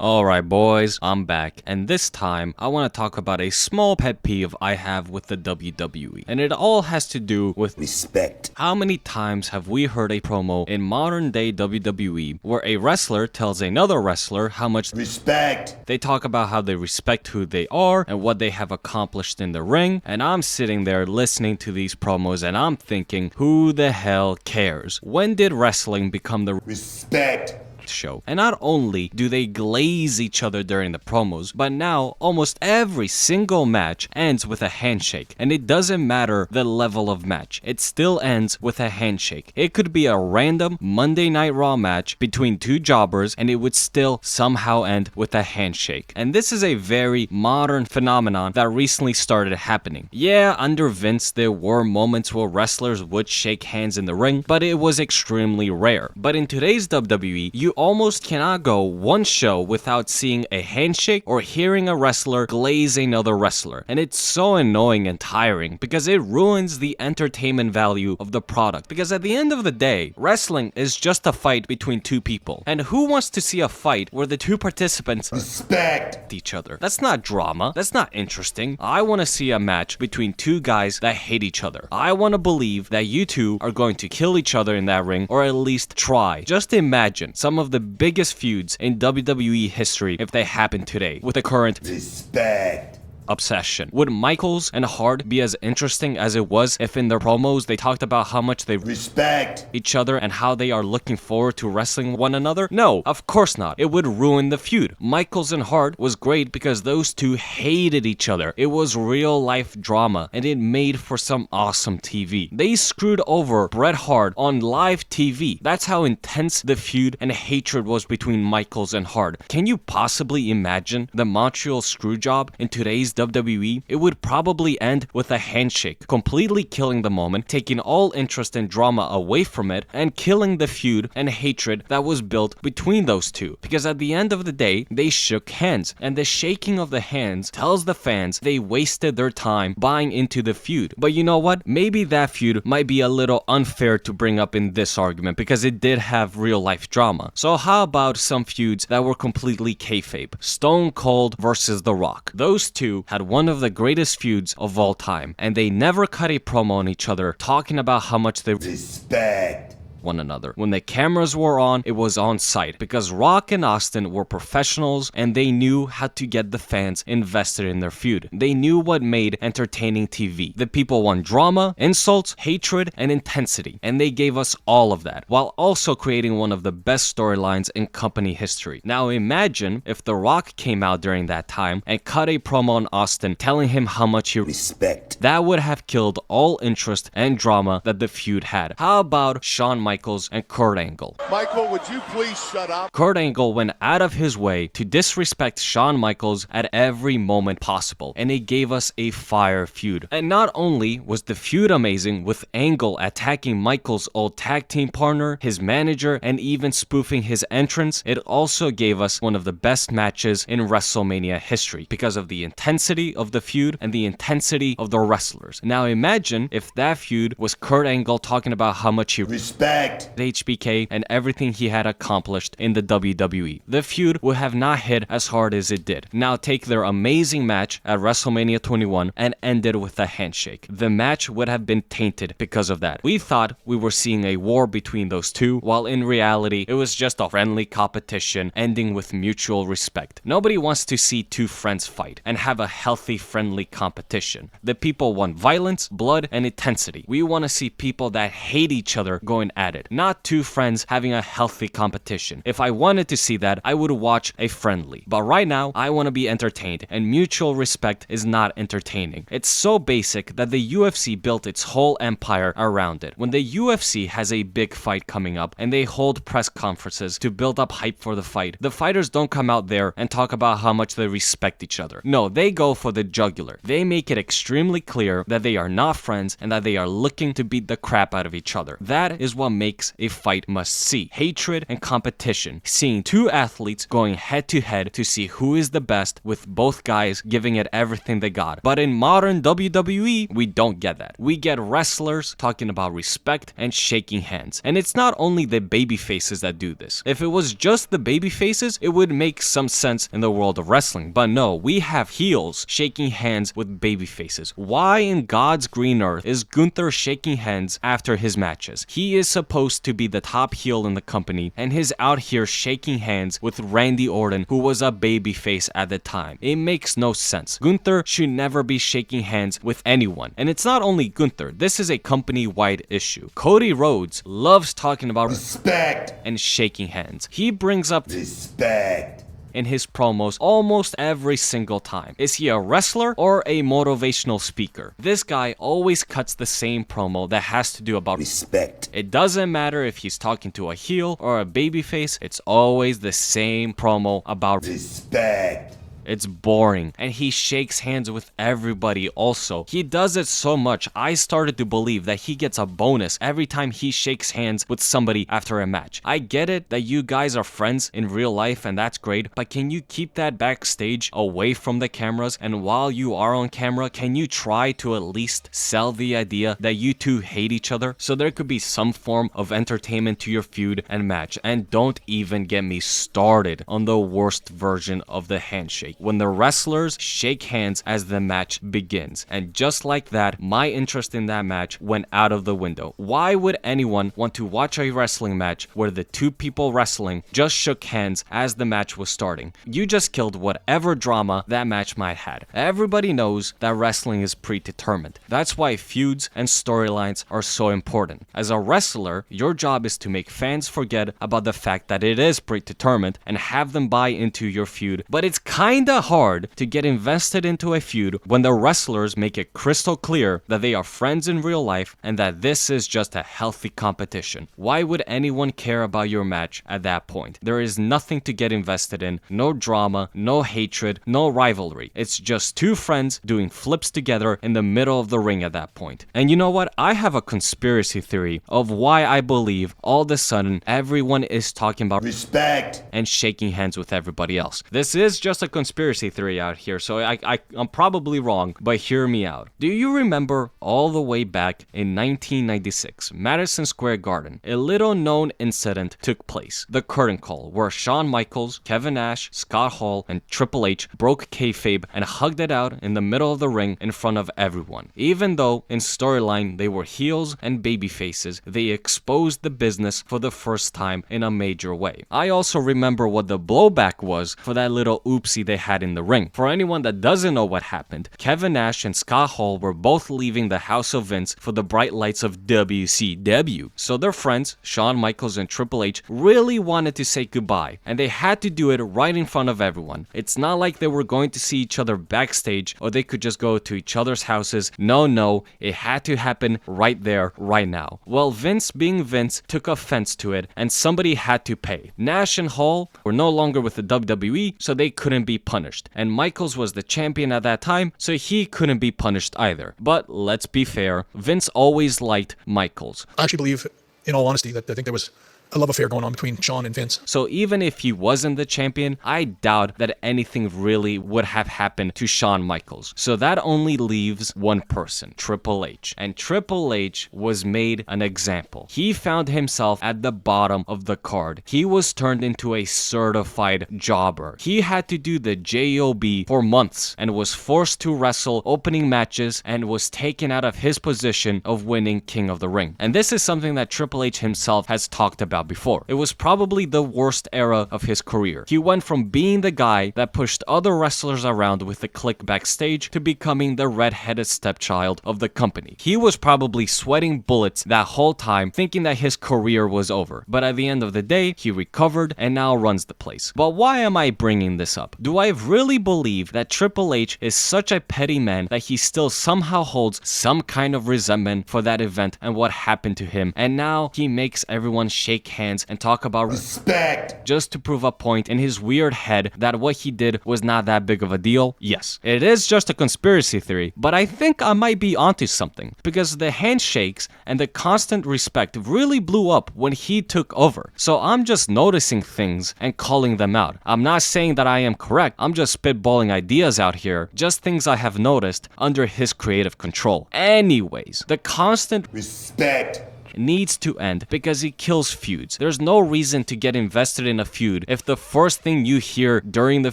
Alright boys, I'm back, and this time I want to talk about a small pet peeve I have with the WWE, and it all has to do with respect. How many times have we heard a promo in modern day WWE where a wrestler tells another wrestler how much respect? They talk about how they respect who they are and what they have accomplished in the ring, and I'm sitting there listening to these promos and I'm thinking, who the hell cares? When did wrestling become the respect show? And not only do they glaze each other during the promos, but now almost every single match ends with a handshake. And it doesn't matter the level of match, it still ends with a handshake. It could be a random Monday Night Raw match between two jobbers and it would still somehow end with a handshake. And this is a very modern phenomenon that recently started happening. Yeah, under Vince there were moments where wrestlers would shake hands in the ring, but it was extremely rare. But in today's WWE, you almost cannot go one show without seeing a handshake or hearing a wrestler glaze another wrestler. And it's so annoying and tiring because it ruins the entertainment value of the product. Because at the end of the day, wrestling is just a fight between two people. And who wants to see a fight where the two participants respect each other? That's not drama. That's not interesting. I want to see a match between two guys that hate each other. I want to believe that you two are going to kill each other in that ring, or at least try. Just imagine some of the biggest feuds in WWE history if they happen today with the current respect obsession. Would Michaels and Hart be as interesting as it was if in their promos they talked about how much they respect each other and how they are looking forward to wrestling one another? No, of course not. It would ruin the feud. Michaels and Hart was great because those two hated each other. It was real life drama and it made for some awesome TV. They screwed over Bret Hart on live TV. That's how intense the feud and hatred was between Michaels and Hart. Can you possibly imagine the Montreal Screwjob in today's WWE? It would probably end with a handshake, completely killing the moment, taking all interest and drama away from it, and killing the feud and hatred that was built between those two. Because at the end of the day, they shook hands, and the shaking of the hands tells the fans they wasted their time buying into the feud. But you know what? Maybe that feud might be a little unfair to bring up in this argument because it did have real life drama. So how about some feuds that were completely kayfabe? Stone Cold versus The Rock. Those two had one of the greatest feuds of all time, and they never cut a promo on each other talking about how much they respect one another. When the cameras were on, it was on site because Rock and Austin were professionals and they knew how to get the fans invested in their feud. They knew what made entertaining TV. The people want drama, insults, hatred, and intensity, and they gave us all of that while also creating one of the best storylines in company history. Now imagine if The Rock came out during that time and cut a promo on Austin telling him how much he respect. That would have killed all interest and drama that the feud had. How about Shawn Michaels and Kurt Angle? Michael, would you please shut up? Kurt Angle went out of his way to disrespect Shawn Michaels at every moment possible, and it gave us a fire feud. And not only was the feud amazing with Angle attacking Michaels' old tag team partner, his manager, and even spoofing his entrance, it also gave us one of the best matches in WrestleMania history because of the intensity of the feud and the intensity of the wrestlers. Now imagine if that feud was Kurt Angle talking about how much he respect HBK and everything he had accomplished in the WWE. The feud would have not hit as hard as it did. Now take their amazing match at WrestleMania 21 and end it with a handshake. The match would have been tainted because of that. We thought we were seeing a war between those two, while in reality it was just a friendly competition ending with mutual respect. Nobody wants to see two friends fight and have a healthy, friendly competition. The people want violence, blood, and intensity. We want to see people that hate each other going at it, not two friends having a healthy competition. If I wanted to see that, I would watch a friendly. But right now, I want to be entertained, and mutual respect is not entertaining. It's so basic that the UFC built its whole empire around it. When the UFC has a big fight coming up and they hold press conferences to build up hype for the fight, the fighters don't come out there and talk about how much they respect each other. No, they go for the jugular. They make it extremely clear that they are not friends and that they are looking to beat the crap out of each other. That is what makes a fight must see. Hatred and competition. Seeing two athletes going head to head to see who is the best, with both guys giving it everything they got. But in modern WWE, we don't get that. We get wrestlers talking about respect and shaking hands. And it's not only the baby faces that do this. If it was just the baby faces, it would make some sense in the world of wrestling. But no, we have heels shaking hands with baby faces. Why in God's green earth is Gunther shaking hands after his matches? He is supposed to be the top heel in the company, and he's out here shaking hands with Randy Orton, who was a babyface at the time. It makes no sense. Gunther should never be shaking hands with anyone. And it's not only Gunther, this is a company-wide issue. Cody Rhodes loves talking about Respect. and shaking hands. He brings up Respect. in his promos almost every single time. Is he a wrestler or a motivational speaker? This guy always cuts the same promo that has to do about Respect. It doesn't matter if he's talking to a heel or a babyface, it's always the same promo about Respect. It's boring, and he shakes hands with everybody also. He does it so much, I started to believe that he gets a bonus every time he shakes hands with somebody after a match. I get it that you guys are friends in real life, and that's great, but can you keep that backstage away from the cameras? And while you are on camera, can you try to at least sell the idea that you two hate each other? So there could be some form of entertainment to your feud and match. And don't even get me started on the worst version of the handshake, when the wrestlers shake hands as the match begins. And just like that, my interest in that match went out of the window. Why would anyone want to watch a wrestling match where the two people wrestling just shook hands as the match was starting? You just killed whatever drama that match might have. Everybody knows that wrestling is predetermined. That's why feuds and storylines are so important. As a wrestler, your job is to make fans forget about the fact that it is predetermined and have them buy into your feud. But it's kinda hard to get invested into a feud when the wrestlers make it crystal clear that they are friends in real life and that this is just a healthy competition. Why would anyone care about your match at that point? There is nothing to get invested in, no drama, no hatred, no rivalry. It's just two friends doing flips together in the middle of the ring at that point. And you know what? I have a conspiracy theory of why I believe all of a sudden everyone is talking about Respect. and shaking hands with everybody else. This is just a conspiracy theory out here, so I'm probably wrong, but hear me out. Do you remember all the way back in 1996, Madison Square Garden, a little known incident took place, the curtain call, where Shawn Michaels, Kevin Nash, Scott Hall, and Triple H broke kayfabe and hugged it out in the middle of the ring in front of everyone. Even though in storyline they were heels and baby faces, they exposed the business for the first time in a major way. I also remember what the blowback was for that little oopsie they had in the ring. For anyone that doesn't know what happened, Kevin Nash and Scott Hall were both leaving the House of Vince for the bright lights of WCW. So their friends, Shawn Michaels and Triple H, really wanted to say goodbye, and they had to do it right in front of everyone. It's not like they were going to see each other backstage or they could just go to each other's houses. No, it had to happen right there, right now. Well, Vince being Vince took offense to it, and somebody had to pay. Nash and Hall were no longer with the WWE, so they couldn't be punished. And Michaels was the champion at that time, so he couldn't be punished either. But let's be fair, Vince always liked Michaels. I actually believe, in all honesty, that I think there was a love affair going on between Shawn and Vince. So even if he wasn't the champion, I doubt that anything really would have happened to Shawn Michaels. So that only leaves one person, Triple H. And Triple H was made an example. He found himself at the bottom of the card. He was turned into a certified jobber. He had to do the job for months and was forced to wrestle opening matches and was taken out of his position of winning King of the Ring. And this is something that Triple H himself has talked about before. It was probably the worst era of his career. He went from being the guy that pushed other wrestlers around with a click backstage to becoming the red-headed stepchild of the company. He was probably sweating bullets that whole time, thinking that his career was over. But at the end of the day, he recovered and now runs the place. But why am I bringing this up? Do I really believe that Triple H is such a petty man that he still somehow holds some kind of resentment for that event and what happened to him, and now he makes everyone shake hands and talk about Respect. just to prove a point in his weird head that what he did was not that big of a deal? Yes, it is just a conspiracy theory, but I think I might be onto something, because the handshakes and the constant respect really blew up when he took over. So I'm just noticing things and calling them out. I'm not saying that I am correct, I'm just spitballing ideas out here, just things I have noticed under his creative control. Anyways, the constant Respect. needs to end because it kills feuds. There's no reason to get invested in a feud if the first thing you hear during the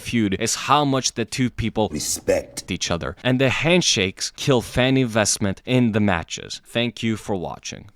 feud is how much the two people Respect. each other. And the handshakes kill fan investment in the matches. Thank you for watching.